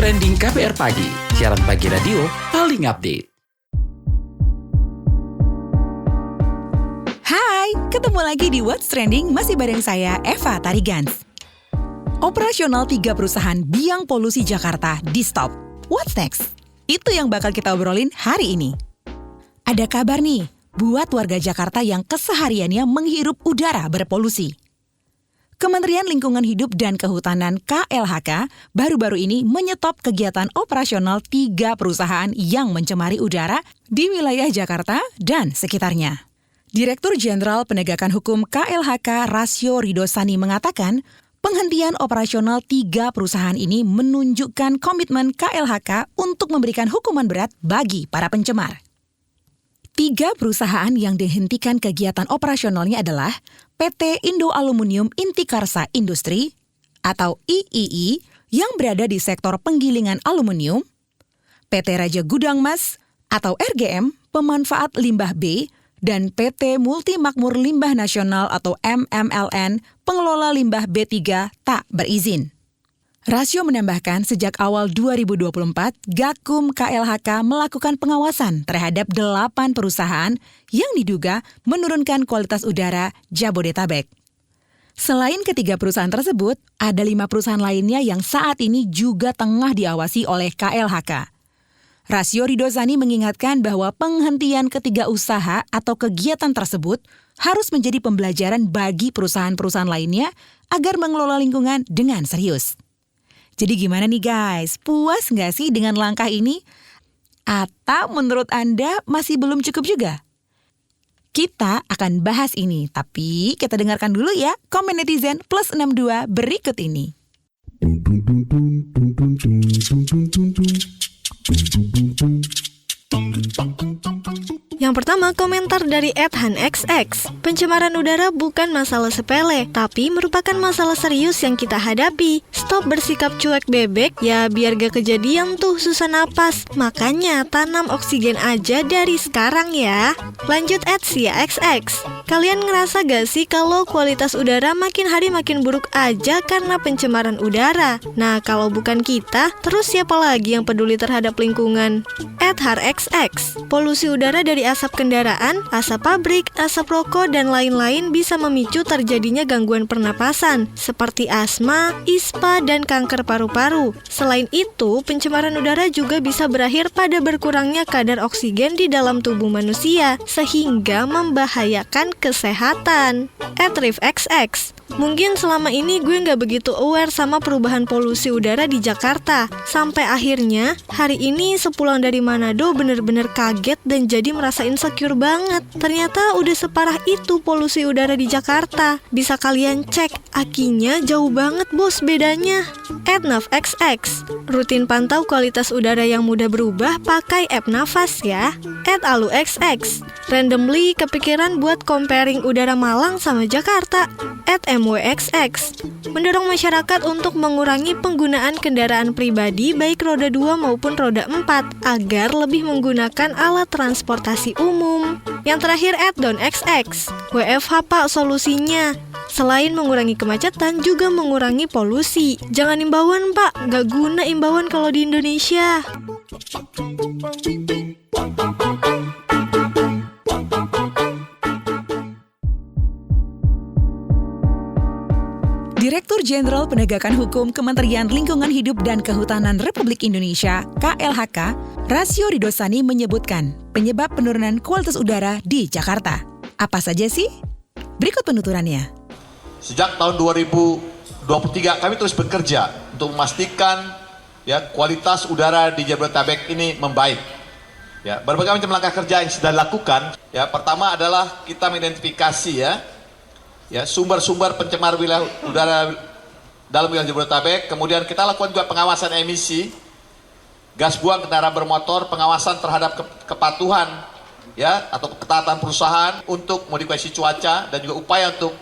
Trending KBR Pagi, siaran pagi radio paling update. Hai, ketemu lagi di What's Trending, masih bareng saya, Eva Tarigans. Operasional 3 perusahaan biang polusi Jakarta di-stop. What's next? Itu yang bakal kita obrolin hari ini. Ada kabar nih, buat warga Jakarta yang kesehariannya menghirup udara berpolusi. Kementerian Lingkungan Hidup dan Kehutanan KLHK baru-baru ini menyetop kegiatan operasional 3 perusahaan yang mencemari udara di wilayah Jakarta dan sekitarnya. Direktur Jenderal Penegakan Hukum KLHK Rasio Ridosani mengatakan, penghentian operasional 3 perusahaan ini menunjukkan komitmen KLHK untuk memberikan hukuman berat bagi para pencemar. 3 perusahaan yang dihentikan kegiatan operasionalnya adalah PT Indo Aluminium Intikarsa Industri atau III yang berada di sektor penggilingan aluminium, PT Raja Gudang Mas atau RGM pemanfaat limbah B, dan PT Multimakmur Limbah Nasional atau MMLN pengelola limbah B3 tak berizin. Rasio menambahkan sejak awal 2024, Gakum KLHK melakukan pengawasan terhadap 8 perusahaan yang diduga menurunkan kualitas udara Jabodetabek. Selain ketiga perusahaan tersebut, ada 5 perusahaan lainnya yang saat ini juga tengah diawasi oleh KLHK. Rasio Ridosani mengingatkan bahwa penghentian ketiga usaha atau kegiatan tersebut harus menjadi pembelajaran bagi perusahaan-perusahaan lainnya agar mengelola lingkungan dengan serius. Jadi gimana nih guys, puas nggak sih dengan langkah ini? Atau menurut Anda masih belum cukup juga? Kita akan bahas ini, tapi kita dengarkan dulu ya komen netizen plus 62 berikut ini. Yang pertama, komentar dari @hanxx. Pencemaran udara bukan masalah sepele, tapi merupakan masalah serius yang kita hadapi. Stop bersikap cuek bebek, ya biar gak kejadian tuh susah napas. Makanya tanam oksigen aja dari sekarang ya. Lanjut @siaxx. Kalian ngerasa gak sih kalau kualitas udara makin hari makin buruk aja karena pencemaran udara? Nah, kalau bukan kita, terus siapa lagi yang peduli terhadap lingkungan? @harxx. Polusi udara dari asap kendaraan, asap pabrik, asap rokok, dan lain-lain bisa memicu terjadinya gangguan pernapasan, seperti asma, ispa, dan kanker paru-paru. Selain itu, pencemaran udara juga bisa berakhir pada berkurangnya kadar oksigen di dalam tubuh manusia, sehingga membahayakan kesehatan. @rifxx. Mungkin selama ini gue nggak begitu aware sama perubahan polusi udara di Jakarta. Sampai akhirnya, hari ini sepulang dari Manado bener-bener kaget dan jadi merasa insecure banget. Ternyata udah separah itu polusi udara di Jakarta. Bisa kalian cek, akinya jauh banget bos bedanya. @nafxx. Rutin pantau kualitas udara yang mudah berubah pakai app Nafas ya. @aluxx. Randomly kepikiran buat comparing udara Malang sama Jakarta. @mwxx. Mendorong masyarakat untuk mengurangi penggunaan kendaraan pribadi baik roda 2 maupun roda 4 agar lebih menggunakan alat transportasi umum. Yang terakhir @donxx. WFH Pak solusinya. Selain mengurangi kemacetan, juga mengurangi polusi. Jangan imbauan Pak, gak guna imbauan kalau di Indonesia. Direktur Jenderal Penegakan Hukum Kementerian Lingkungan Hidup dan Kehutanan Republik Indonesia (KLHK), Rasio Ridosani menyebutkan penyebab penurunan kualitas udara di Jakarta. Apa saja sih? Berikut penuturannya. Sejak tahun 2023 kami terus bekerja untuk memastikan kualitas udara di Jabodetabek ini membaik. Berbagai macam langkah kerja yang sudah dilakukan. Pertama adalah kita mengidentifikasi sumber-sumber pencemar wilayah udara dalam wilayah Jabodetabek. Kemudian kita lakukan juga pengawasan emisi gas buang kendaraan bermotor, pengawasan terhadap kepatuhan atau ketaatan perusahaan untuk modifikasi cuaca, dan juga upaya untuk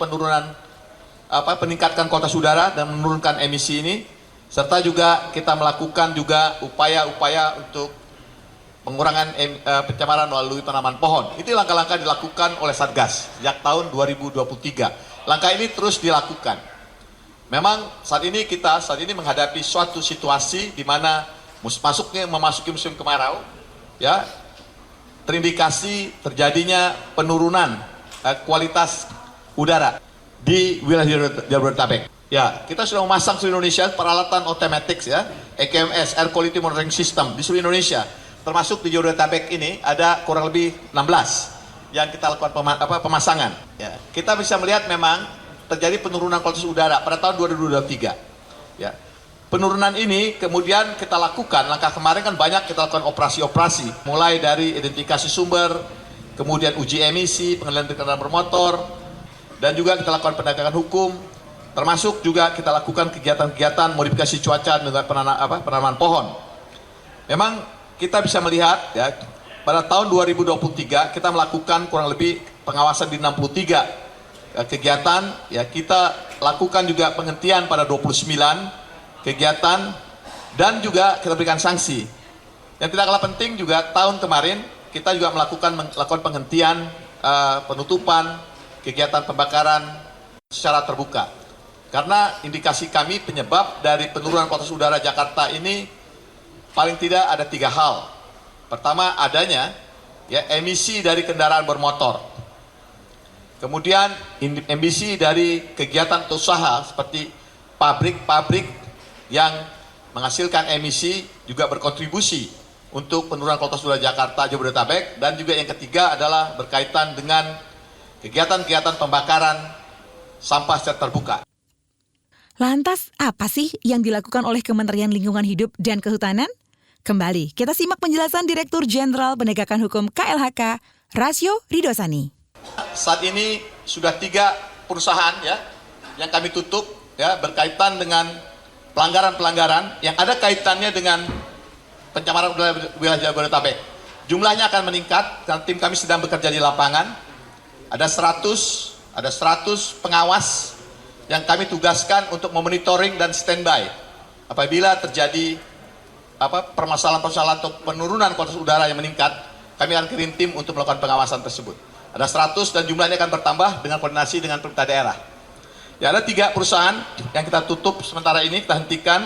peningkatkan kualitas udara dan menurunkan emisi ini, serta juga kita melakukan juga upaya-upaya untuk pengurangan pencemaran melalui penanaman pohon. Itu langkah-langkah dilakukan oleh Satgas sejak tahun 2023. Langkah ini terus dilakukan. Memang saat ini menghadapi suatu situasi di mana memasuki musim kemarau, ya, terindikasi terjadinya penurunan kualitas udara di wilayah Jabodetabek. Ya, kita sudah memasang seluruh Indonesia peralatan otomatis ya, EKMS Air Quality Monitoring System di seluruh Indonesia. Termasuk di Jabodetabek ini ada kurang lebih 16 yang kita lakukan pemasangan. Ya, kita bisa melihat memang terjadi penurunan kualitas udara pada tahun 2023. Ya. Penurunan ini kemudian kita lakukan, langkah kemarin kan banyak kita lakukan operasi-operasi, mulai dari identifikasi sumber, kemudian uji emisi, pengendalian kendaraan bermotor, dan juga kita lakukan penegakan hukum, termasuk juga kita lakukan kegiatan-kegiatan modifikasi cuaca dengan penanaman pohon. Memang kita bisa melihat ya, pada tahun 2023 kita melakukan kurang lebih pengawasan di 63 kegiatan, ya kita lakukan juga penghentian pada 29 kegiatan dan juga kita berikan sanksi. Yang tidak kalah penting juga tahun kemarin kita juga melakukan penghentian, penutupan kegiatan pembakaran secara terbuka. Karena indikasi kami penyebab dari penurunan kualitas udara Jakarta ini paling tidak ada 3 hal. Pertama adanya ya emisi dari kendaraan bermotor. Kemudian emisi dari kegiatan atau usaha seperti pabrik-pabrik yang menghasilkan emisi juga berkontribusi untuk penurunan kualitas udara Jakarta Jabodetabek, dan juga yang ketiga adalah berkaitan dengan kegiatan-kegiatan pembakaran sampah secara terbuka. Lantas, apa sih yang dilakukan oleh Kementerian Lingkungan Hidup dan Kehutanan? Kembali, kita simak penjelasan Direktur Jenderal Penegakan Hukum KLHK, Rasio Ridosani. Saat ini sudah 3 perusahaan ya yang kami tutup ya berkaitan dengan pelanggaran-pelanggaran yang ada kaitannya dengan pencemaran udara wilayah Jabodetabek. Jumlahnya akan meningkat karena tim kami sedang bekerja di lapangan. Ada 100 pengawas yang kami tugaskan untuk memonitoring dan standby apabila terjadi permasalahan-permasalahan atau penurunan kualitas udara yang meningkat, kami akan kirim tim untuk melakukan pengawasan tersebut. Ada 100 dan jumlahnya akan bertambah dengan koordinasi dengan pemerintah daerah. Ya, ada 3 perusahaan yang kita tutup sementara ini, kita hentikan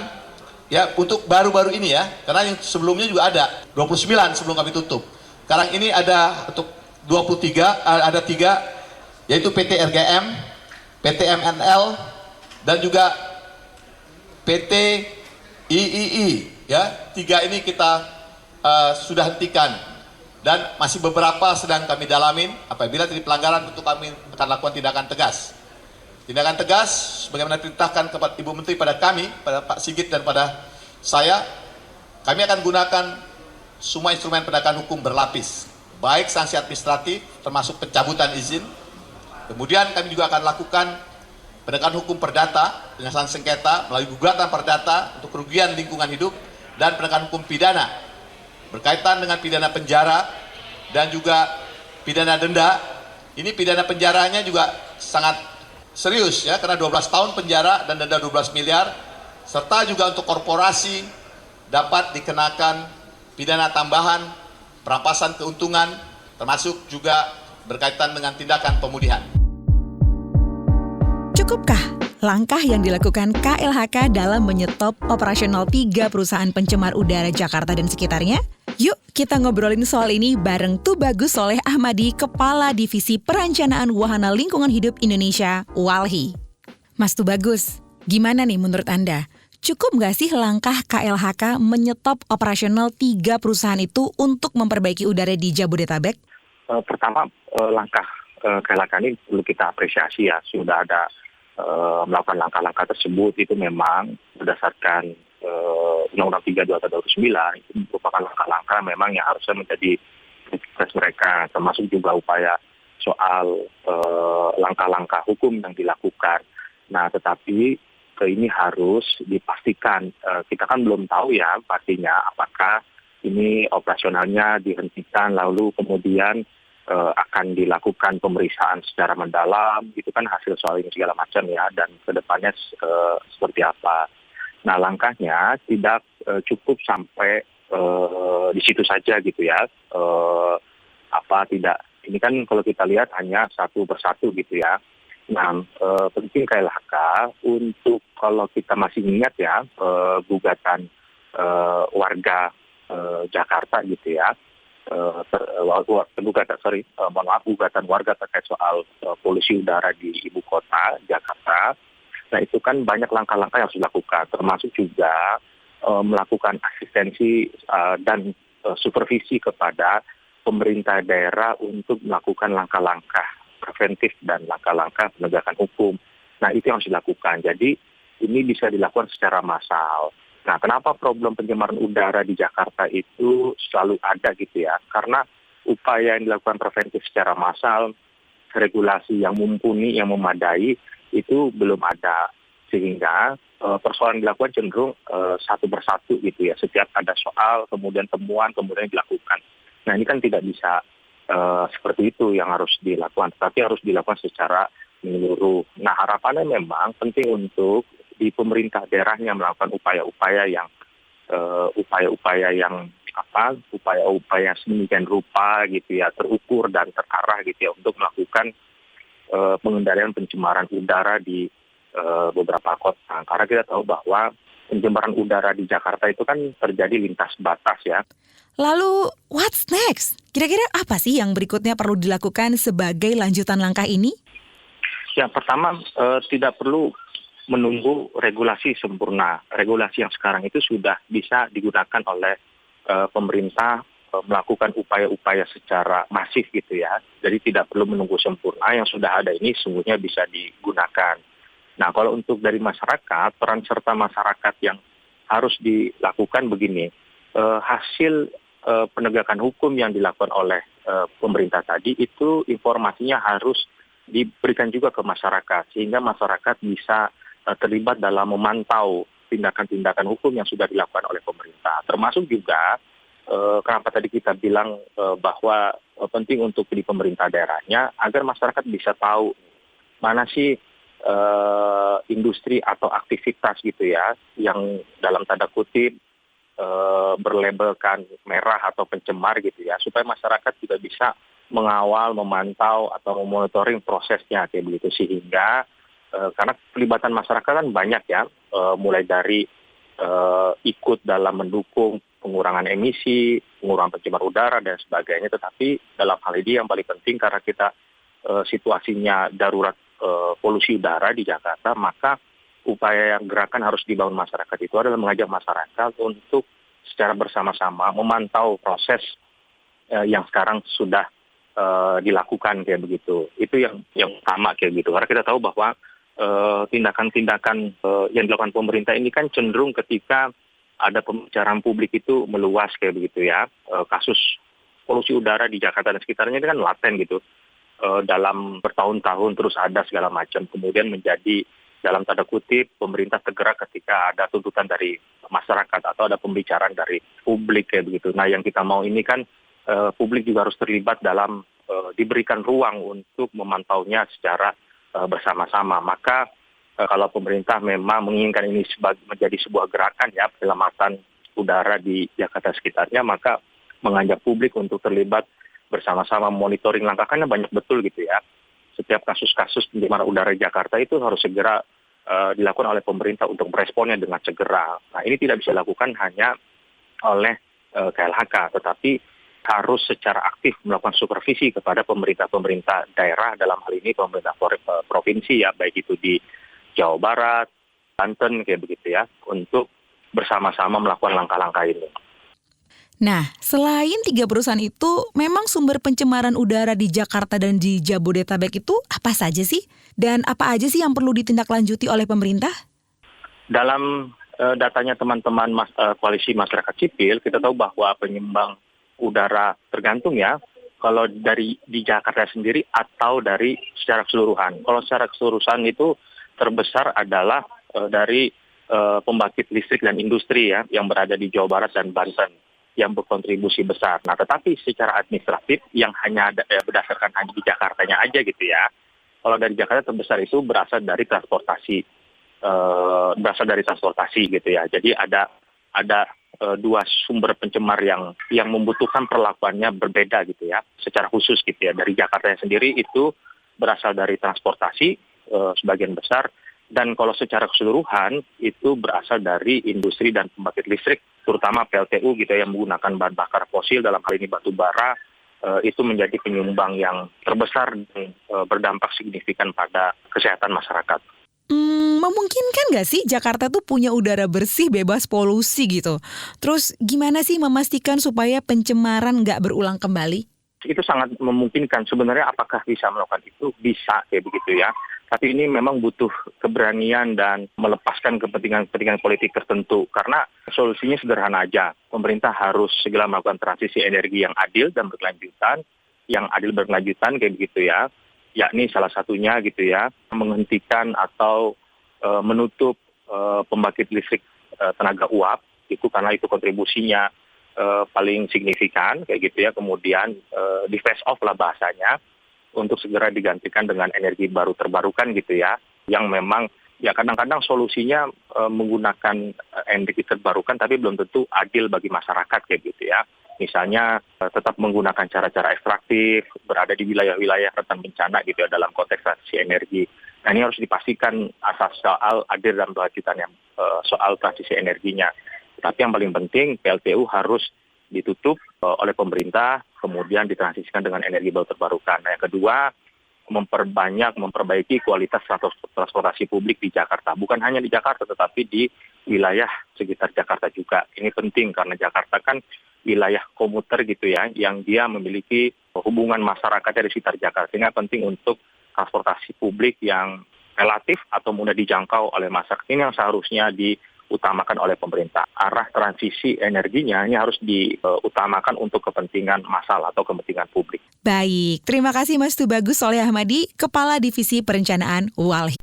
ya untuk baru-baru ini ya, karena yang sebelumnya juga ada 29 sebelum kami tutup. Sekarang ini ada untuk 23, ada 3 yaitu PT RGM, PT MNL, dan juga PT III. Ya, 3 ini kita sudah hentikan dan masih beberapa sedang kami dalamin. Apabila terjadi pelanggaran tentu kami akan lakukan tindakan tegas. Tindakan tegas sebagaimana diperintahkan kepada Ibu Menteri pada kami, pada Pak Sigit dan pada saya, kami akan gunakan semua instrumen penegakan hukum berlapis, baik sanksi administratif termasuk pencabutan izin. Kemudian kami juga akan lakukan penegakan hukum perdata dengan sanksi sengketa melalui gugatan perdata untuk kerugian lingkungan hidup, dan penegakan hukum pidana berkaitan dengan pidana penjara dan juga pidana denda. Ini pidana penjaranya juga sangat serius ya, karena 12 tahun penjara dan denda 12 miliar, serta juga untuk korporasi dapat dikenakan pidana tambahan perampasan keuntungan, termasuk juga berkaitan dengan tindakan pemulihan. Cukupkah langkah yang dilakukan KLHK dalam menyetop operasional 3 perusahaan pencemar udara Jakarta dan sekitarnya? Yuk kita ngobrolin soal ini bareng Tubagus Soleh Ahmadi, Kepala Divisi Perencanaan Wahana Lingkungan Hidup Indonesia, WALHI. Mas Tubagus, gimana nih menurut Anda? Cukup nggak sih langkah KLHK menyetop operasional 3 perusahaan itu untuk memperbaiki udara di Jabodetabek? Pertama, langkah KLHK ini perlu kita apresiasi ya, sudah ada melakukan langkah-langkah tersebut. Itu memang berdasarkan Undang-Undang 32 tahun 2009, itu merupakan langkah-langkah memang yang harusnya menjadi prioritas mereka, termasuk juga upaya soal langkah-langkah hukum yang dilakukan. Nah, tetapi ini harus dipastikan, kita kan belum tahu ya pastinya apakah ini operasionalnya dihentikan lalu kemudian akan dilakukan pemeriksaan secara mendalam, itu kan hasil soal ini segala macam ya, dan kedepannya seperti apa. Nah, langkahnya tidak cukup sampai di situ saja gitu ya. Ini kan kalau kita lihat hanya satu persatu gitu ya. Nah, penting KLHK untuk, kalau kita masih ingat ya, gugatan warga Jakarta gitu ya. Gugatan warga terkait soal polusi udara di ibu kota Jakarta. Nah itu kan banyak langkah-langkah yang harus dilakukan, termasuk juga melakukan asistensi dan supervisi kepada pemerintah daerah untuk melakukan langkah-langkah preventif dan langkah-langkah penegakan hukum. Nah itu yang harus dilakukan. Jadi ini bisa dilakukan secara massal. Nah, kenapa problem pencemaran udara di Jakarta itu selalu ada gitu ya? Karena upaya yang dilakukan preventif secara massal, regulasi yang mumpuni, yang memadai, itu belum ada. Sehingga persoalan dilakukan cenderung satu persatu gitu ya. Setiap ada soal, kemudian temuan, kemudian dilakukan. Nah, ini kan tidak bisa seperti itu yang harus dilakukan. Tapi harus dilakukan secara menyeluruh. Nah, harapannya memang penting untuk di pemerintah daerahnya melakukan upaya-upaya sedemikian rupa gitu ya, terukur dan terarah gitu ya untuk melakukan pengendalian pencemaran udara di beberapa kota. Karena kita tahu bahwa pencemaran udara di Jakarta itu kan terjadi lintas batas ya. Lalu, what's next? Kira-kira apa sih yang berikutnya perlu dilakukan sebagai lanjutan langkah ini? Yang pertama, tidak perlu menunggu regulasi sempurna. Regulasi yang sekarang itu sudah bisa digunakan oleh pemerintah melakukan upaya-upaya secara masif gitu ya. Jadi tidak perlu menunggu sempurna, yang sudah ada ini sungguhnya bisa digunakan. Nah kalau untuk dari masyarakat, peran serta masyarakat yang harus dilakukan begini, hasil penegakan hukum yang dilakukan oleh pemerintah tadi itu informasinya harus diberikan juga ke masyarakat, sehingga masyarakat bisa terlibat dalam memantau tindakan-tindakan hukum yang sudah dilakukan oleh pemerintah. Termasuk juga, kenapa tadi kita bilang bahwa penting untuk di pemerintah daerahnya, agar masyarakat bisa tahu mana sih industri atau aktivitas gitu ya, yang dalam tanda kutip berlabelkan merah atau pencemar gitu ya, supaya masyarakat juga bisa mengawal, memantau, atau memonitoring prosesnya kayak begitu, sehingga karena pelibatan masyarakat kan banyak ya, mulai dari ikut dalam mendukung pengurangan emisi, pengurangan pencemaran udara dan sebagainya. Tetapi dalam hal ini yang paling penting karena kita situasinya darurat polusi udara di Jakarta, maka upaya yang gerakan harus dibangun masyarakat itu adalah mengajak masyarakat untuk secara bersama-sama memantau proses yang sekarang sudah dilakukan kayak begitu. Itu yang utama kayak gitu. Karena kita tahu bahwa tindakan-tindakan yang dilakukan pemerintah ini kan cenderung ketika ada pembicaraan publik itu meluas kayak begitu ya. Kasus polusi udara di Jakarta dan sekitarnya ini kan laten gitu. Dalam bertahun-tahun terus ada segala macam. Kemudian menjadi dalam tanda kutip pemerintah tergerak ketika ada tuntutan dari masyarakat atau ada pembicaraan dari publik kayak begitu. Nah yang kita mau ini kan publik juga harus terlibat dalam diberikan ruang untuk memantaunya secara bersama-sama. Maka kalau pemerintah memang menginginkan ini menjadi sebuah gerakan ya, penyelamatan udara di Jakarta sekitarnya, maka mengajak publik untuk terlibat bersama-sama monitoring langkah, karena banyak betul gitu ya. Setiap kasus-kasus pencemaran udara di Jakarta itu harus segera dilakukan oleh pemerintah untuk meresponnya dengan segera. Nah ini tidak bisa dilakukan hanya oleh KLHK, tetapi harus secara aktif melakukan supervisi kepada pemerintah-pemerintah daerah, dalam hal ini pemerintah provinsi ya, baik itu di Jawa Barat, Banten kayak begitu ya, untuk bersama-sama melakukan langkah-langkah ini. Nah, selain 3 perusahaan itu, memang sumber pencemaran udara di Jakarta dan di Jabodetabek itu apa saja sih? Dan apa aja sih yang perlu ditindaklanjuti oleh pemerintah? Dalam datanya teman-teman koalisi masyarakat sipil, kita tahu bahwa penyumbang udara tergantung ya, kalau dari di Jakarta sendiri atau dari secara keseluruhan. Kalau secara keseluruhan itu terbesar adalah dari pembangkit listrik dan industri ya, yang berada di Jawa Barat dan Banten, yang berkontribusi besar. Nah, tetapi secara administratif yang hanya berdasarkan hanya di Jakartanya aja gitu ya. Kalau dari Jakarta terbesar itu berasal dari transportasi gitu ya. Jadi ada dua sumber pencemar yang membutuhkan perlakuannya berbeda gitu ya, secara khusus gitu ya. Dari Jakarta sendiri itu berasal dari transportasi sebagian besar, Dan kalau secara keseluruhan itu berasal dari industri dan pembangkit listrik, terutama PLTU gitu yang menggunakan bahan bakar fosil, dalam hal ini batu bara, itu menjadi penyumbang yang terbesar dan berdampak signifikan pada kesehatan masyarakat. Memungkinkan nggak sih Jakarta tuh punya udara bersih bebas polusi gitu? Terus gimana sih memastikan supaya pencemaran nggak berulang kembali? Itu sangat memungkinkan. Sebenarnya apakah bisa melakukan itu? Bisa, kayak begitu ya. Tapi ini memang butuh keberanian dan melepaskan kepentingan politik tertentu. Karena solusinya sederhana aja. Pemerintah harus segera melakukan transisi energi yang adil dan berkelanjutan. Yang adil berkelanjutan kayak begitu ya. Yakni salah satunya gitu ya, menghentikan atau menutup pembangkit listrik tenaga uap. Itu karena itu kontribusinya paling signifikan kayak gitu ya. Kemudian di phase off lah bahasanya, untuk segera digantikan dengan energi baru terbarukan gitu ya, yang memang ya kadang-kadang solusinya menggunakan energi terbarukan tapi belum tentu adil bagi masyarakat kayak gitu ya. Misalnya tetap menggunakan cara-cara ekstraktif, berada di wilayah-wilayah rentan bencana gitu ya dalam konteks transisi energi. Nah ini harus dipastikan asas soal adil dan berkelanjutan soal transisi energinya. Tapi yang paling penting PLTU harus ditutup oleh pemerintah, kemudian ditransisikan dengan energi baru terbarukan. Nah, yang kedua, memperbaiki kualitas transportasi publik di Jakarta. Bukan hanya di Jakarta, tetapi di wilayah sekitar Jakarta juga. Ini penting karena Jakarta kan wilayah komuter gitu ya, yang dia memiliki hubungan masyarakatnya di sekitar Jakarta. Sehingga penting untuk transportasi publik yang relatif atau mudah dijangkau oleh masyarakat. Ini yang seharusnya diutamakan oleh pemerintah. Arah transisi energinya ini harus diutamakan untuk kepentingan massal atau kepentingan publik. Baik, terima kasih Mas Tubagus Soleh Ahmadi, Kepala Divisi Perencanaan Walhi.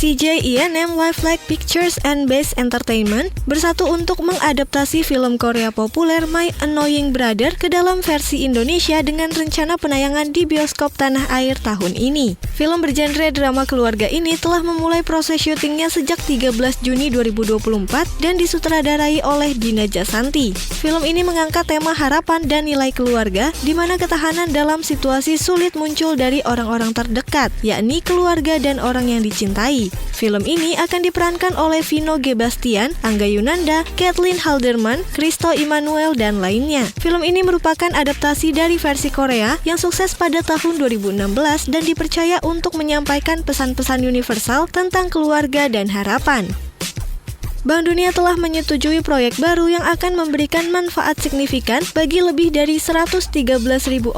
CJ E&M Lifelike Pictures and Base Entertainment bersatu untuk mengadaptasi film Korea populer My Annoying Brother ke dalam versi Indonesia dengan rencana penayangan di bioskop tanah air tahun ini. Film bergenre drama keluarga ini telah memulai proses syutingnya sejak 13 Juni 2024 dan disutradarai oleh Dina Jasanti. Film ini mengangkat tema harapan dan nilai keluarga, di mana ketahanan dalam situasi sulit muncul dari orang-orang terdekat, yakni keluarga dan orang yang dicintai. Film ini akan diperankan oleh Vino G. Bastian, Angga Yunanda, Kathleen Halderman, Christo Immanuel, dan lainnya. Film ini merupakan adaptasi dari versi Korea yang sukses pada tahun 2016 dan dipercaya untuk menyampaikan pesan-pesan universal tentang keluarga dan harapan. Bank Dunia telah menyetujui proyek baru yang akan memberikan manfaat signifikan bagi lebih dari 113.000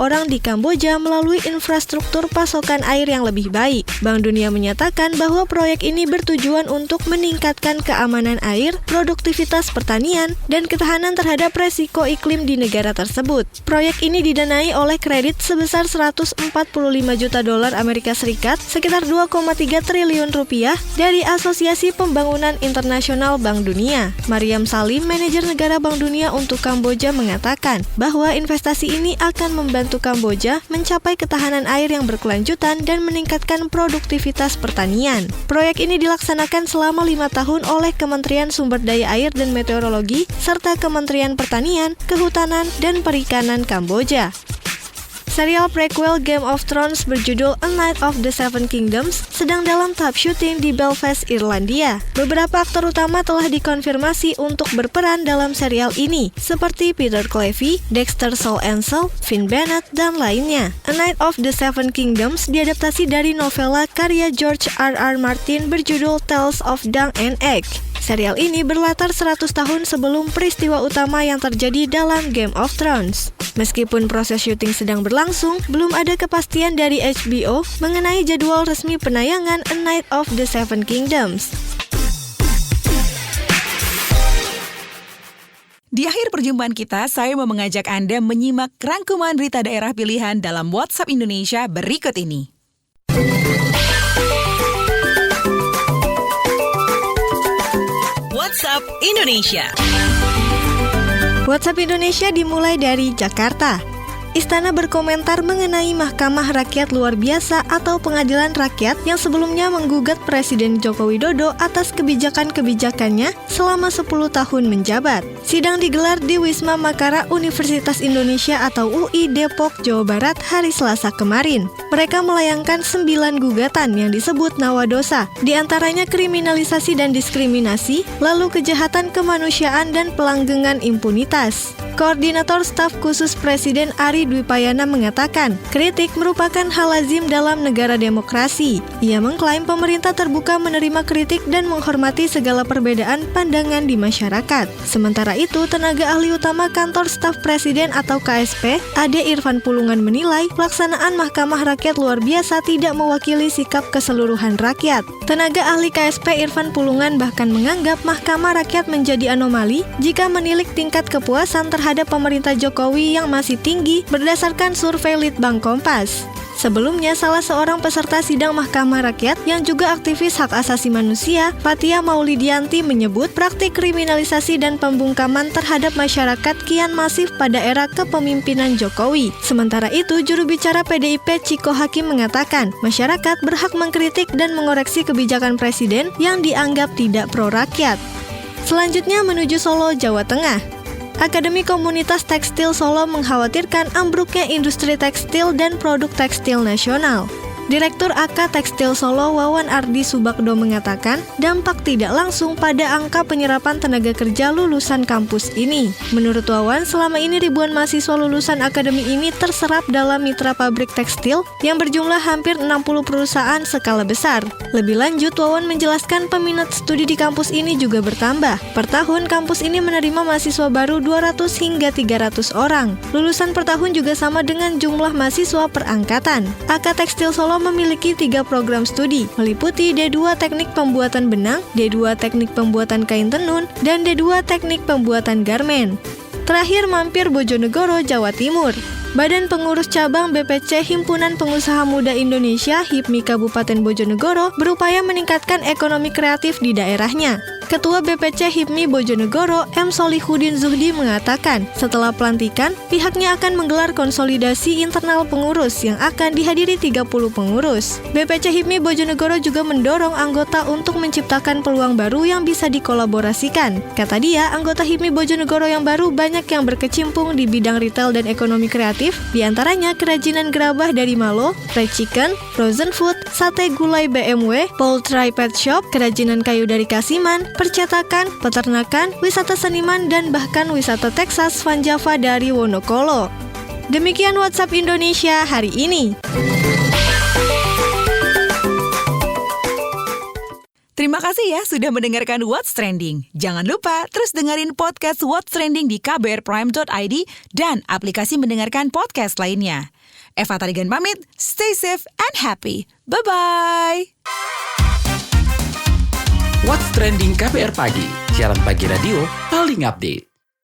orang di Kamboja melalui infrastruktur pasokan air yang lebih baik. Bank Dunia menyatakan bahwa proyek ini bertujuan untuk meningkatkan keamanan air, produktivitas pertanian, dan ketahanan terhadap resiko iklim di negara tersebut. Proyek ini didanai oleh kredit sebesar 145 juta dolar Amerika Serikat, sekitar 2,3 triliun rupiah dari Asosiasi Pembangunan Internasional Bank Dunia. Mariam Salim, manajer negara Bank Dunia untuk Kamboja, mengatakan bahwa investasi ini akan membantu Kamboja mencapai ketahanan air yang berkelanjutan dan meningkatkan produktivitas pertanian. Proyek ini dilaksanakan selama 5 tahun oleh Kementerian Sumber Daya Air dan Meteorologi serta Kementerian Pertanian, Kehutanan, dan Perikanan Kamboja. Serial prequel Game of Thrones berjudul A Night of the Seven Kingdoms sedang dalam tahap syuting di Belfast, Irlandia. Beberapa aktor utama telah dikonfirmasi untuk berperan dalam serial ini, seperti Peter Clevey, Dexter Saul Ansel, Finn Bennett, dan lainnya. A Night of the Seven Kingdoms diadaptasi dari novela karya George R.R. Martin berjudul Tales of Dunk and Egg. Serial ini berlatar 100 tahun sebelum peristiwa utama yang terjadi dalam Game of Thrones. Meskipun proses syuting sedang berlangsung, belum ada kepastian dari HBO mengenai jadwal resmi penayangan A Night of the Seven Kingdoms. Di akhir perjumpaan kita, saya mau mengajak Anda menyimak rangkuman berita daerah pilihan dalam WhatsApp Indonesia berikut ini. WhatsApp Indonesia. WhatsApp Indonesia dimulai dari Jakarta. Istana berkomentar mengenai Mahkamah Rakyat Luar Biasa atau Pengadilan Rakyat yang sebelumnya menggugat Presiden Joko Widodo atas kebijakan-kebijakannya selama 10 tahun menjabat. Sidang digelar di Wisma Makara Universitas Indonesia atau UI Depok, Jawa Barat hari Selasa kemarin. Mereka melayangkan 9 gugatan yang disebut nawadosa, diantaranya kriminalisasi dan diskriminasi, lalu kejahatan kemanusiaan dan pelanggengan impunitas. Koordinator Staf Khusus Presiden Ari Dwipayana mengatakan, kritik merupakan hal lazim dalam negara demokrasi. Ia mengklaim pemerintah terbuka menerima kritik dan menghormati segala perbedaan pandangan di masyarakat. Sementara itu, tenaga ahli utama Kantor Staf Presiden atau KSP, Ade Irfan Pulungan menilai pelaksanaan Mahkamah Rakyat Luar Biasa tidak mewakili sikap keseluruhan rakyat. Tenaga ahli KSP Irfan Pulungan bahkan menganggap Mahkamah Rakyat menjadi anomali jika menilik tingkat kepuasan terhadap pemerintah Jokowi yang masih tinggi berdasarkan survei Litbang Kompas. Sebelumnya, salah seorang peserta sidang Mahkamah Rakyat yang juga aktivis hak asasi manusia, Fatia Maulidianti menyebut praktik kriminalisasi dan pembungkaman terhadap masyarakat kian masif pada era kepemimpinan Jokowi. Sementara itu, juru bicara PDIP Ciko Hakim mengatakan, masyarakat berhak mengkritik dan mengoreksi kebijakan presiden yang dianggap tidak pro rakyat. Selanjutnya menuju Solo, Jawa Tengah. Akademi Komunitas Tekstil Solo mengkhawatirkan ambruknya industri tekstil dan produk tekstil nasional. Direktur AK Tekstil Solo Wawan Ardi Subakdo mengatakan dampak tidak langsung pada angka penyerapan tenaga kerja lulusan kampus ini. Menurut Wawan, selama ini ribuan mahasiswa lulusan akademi ini terserap dalam mitra pabrik tekstil yang berjumlah hampir 60 perusahaan skala besar. Lebih lanjut, Wawan menjelaskan peminat studi di kampus ini juga bertambah. Per tahun, kampus ini menerima mahasiswa baru 200 hingga 300 orang. Lulusan per tahun juga sama dengan jumlah mahasiswa per angkatan. AK Tekstil Solo memiliki 3 program studi, meliputi D2 Teknik Pembuatan Benang, D2 Teknik Pembuatan Kain Tenun, dan D2 Teknik Pembuatan Garmen. Terakhir mampir Bojonegoro, Jawa Timur. Badan Pengurus Cabang BPC Himpunan Pengusaha Muda Indonesia HIPMI Kabupaten Bojonegoro berupaya meningkatkan ekonomi kreatif di daerahnya. Ketua BPC HIPMI Bojonegoro, M. Solihuddin Zuhdi mengatakan, setelah pelantikan, pihaknya akan menggelar konsolidasi internal pengurus yang akan dihadiri 30 pengurus. BPC HIPMI Bojonegoro juga mendorong anggota untuk menciptakan peluang baru yang bisa dikolaborasikan. Kata dia, anggota HIPMI Bojonegoro yang baru banyak yang berkecimpung di bidang retail dan ekonomi kreatif, diantaranya kerajinan gerabah dari Malo, fried chicken, frozen food, sate gulai BMW, poultry pet shop, kerajinan kayu dari Kasiman, percetakan, peternakan, wisata seniman, dan bahkan wisata Texas Van Java dari Wonokolo. Demikian WhatsApp Indonesia hari ini. Terima kasih ya sudah mendengarkan What's Trending. Jangan lupa terus dengerin podcast What's Trending di kbrprime.id dan aplikasi mendengarkan podcast lainnya. Eva Tarigan pamit, stay safe and happy. Bye-bye. What's Trending KBR Pagi, siaran pagi radio paling update.